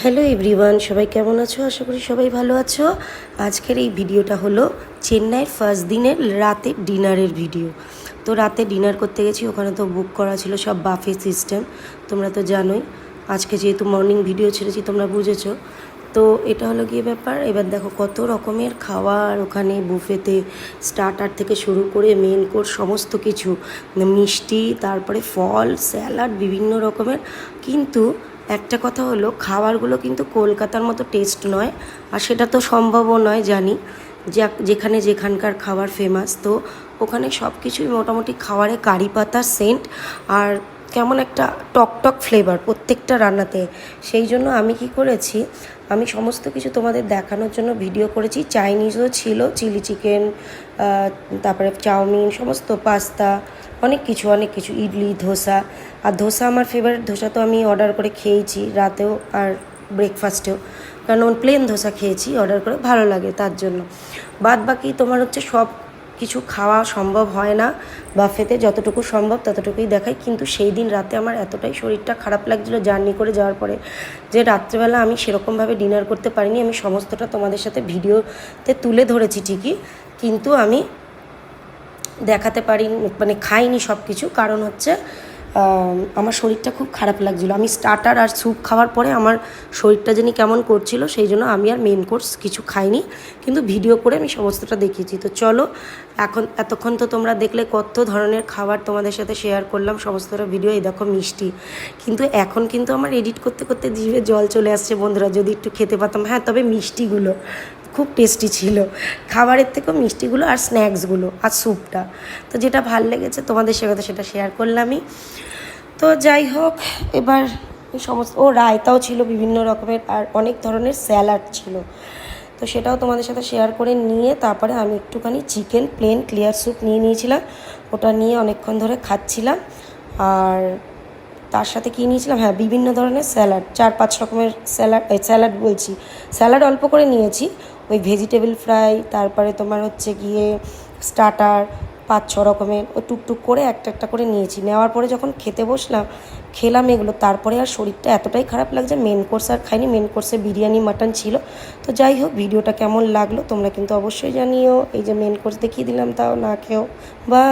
Hello everyone, সবাই কেমন আছো? আশা করি সবাই ভালো আছো। আজকের এই ভিডিওটা হলো চেন্নাইয়ের ফার্স্ট দিনের রাতের ডিনারের ভিডিও। তো রাতে ডিনার করতে গেছি, ওখানে তো বুক করা ছিল সব বাফে সিস্টেম, তোমরা তো জানোই। আজকে যেহেতু মর্নিং ভিডিও ছেড়েছি তোমরা বুঝেছো। তো এটা হলো গিয়ে ব্যাপার। এবার দেখো কত রকমের খাবার ওখানে বুফেতে, স্টার্টার থেকে শুরু করে মেন কোর্স সমস্ত কিছু, মিষ্টি, তারপরে ফল, স্যালাড, বিভিন্ন রকমের। কিন্তু একটা কথা হলো, খাবারগুলো কিন্তু কলকাতার মতো টেস্ট নয়, আর সেটা তো সম্ভবও নয় জানি। যেখানে যেখানকার খাবার ফেমাস, তো ওখানে সব কিছুই মোটামুটি খাবারে কারি পাতার সেন্ট আর কেমন একটা টক ফ্লেভার প্রত্যেকটা রান্নাতে। সেই জন্য আমি কি করেছি, আমি সমস্ত কিছু তোমাদের দেখানোর জন্য ভিডিও করেছি। চাইনিজও ছিল, চিলি চিকেন, তারপরে চাউমিন, সমস্ত পাস্তা, অনেক কিছু, ইডলি, ধোসা। আর ধোসা আমার ফেভারিট, ধোসা তো আমি অর্ডার করে খেয়েছি রাতেও আর ব্রেকফাস্টেও, কারণ প্লেন ধোসা খেয়েছি অর্ডার করে, ভালো লাগে তার জন্য। বাদ বাকি তোমার হচ্ছে সব কিছু খাওয়া সম্ভব হয় না বাফেতে, যতটুকু সম্ভব ততটুকুই দেখাই। কিন্তু সেই দিন রাতে আমার এতটাই শরীরটা খারাপ লাগছিলো জার্নি করে যাওয়ার পরে, যে রাত্রেবেলা আমি সেরকমভাবে ডিনার করতে পারিনি। আমি সমস্তটা তোমাদের সাথে ভিডিওতে তুলে ধরেছি ঠিকই, কিন্তু আমি দেখাতে পারিনি, মানে খাইনি সব কিছু। কারণ হচ্ছে আমার শরীরটা খুব খারাপ লাগছিলো। আমি স্টার্টার আর স্যুপ খাওয়ার পরে আমার শরীরটা জানি কেমন করছিল, সেই জন্য আমি আর মেন কোর্স কিছু খাইনি, কিন্তু ভিডিও করে আমি সমস্তটা দেখিয়েছি। তো চলো, এতক্ষণ তো তোমরা দেখলে কত ধরনের খাবার তোমাদের সাথে শেয়ার করলাম, সমস্তটা ভিডিও। এই দেখো মিষ্টি, কিন্তু এখন কিন্তু আমার এডিট করতে করতে জিভে জল চলে আসছে বন্ধুরা, যদি একটু খেতে পারতাম। হ্যাঁ, তবে মিষ্টিগুলো খুব টেস্টি ছিল, খাবারের থেকেও মিষ্টিগুলো আর স্ন্যাক্সগুলো আর স্যুপটা। তো যেটা ভাল লেগেছে তোমাদের সাথে সেটা শেয়ার করলামই। তো যাই হোক, এবার সমস্ত রায়তাও ছিল বিভিন্ন রকমের, আর অনেক ধরনের স্যালাড ছিল, তো সেটাও তোমাদের সাথে শেয়ার করে নিয়ে তারপরে আমি একটুখানি চিকেন প্লেন ক্লিয়ার স্যুপ নিয়েছিলাম। ওটা নিয়ে অনেকক্ষণ ধরে খাচ্ছিলাম। আর তার সাথে কী নিয়েছিলাম, হ্যাঁ, বিভিন্ন ধরনের স্যালাড, 4-5 রকমের স্যালাড অল্প করে নিয়েছি। ওই ভেজিটেবল ফ্রাই, তারপরে তোমার হচ্ছে গিয়ে স্টার্টার 5-6 রকমের, ও টুকটুক করে একটা করে নিয়েছি। নেওয়ার পরে যখন খেতে বসলাম, খেলাম এগুলো, তারপরে আর শরীরটা এতটাই খারাপ লাগছে, মেন কোর্স আর খাইনি। মেন কোর্সে বিরিয়ানি, মাটন ছিল। তো যাই হোক, ভিডিওটা কেমন লাগলো তোমরা কিন্তু অবশ্যই জানিও। এই যে মেন কোর্স দেখিয়ে দিলাম, তাও না খেয়েও। বাই।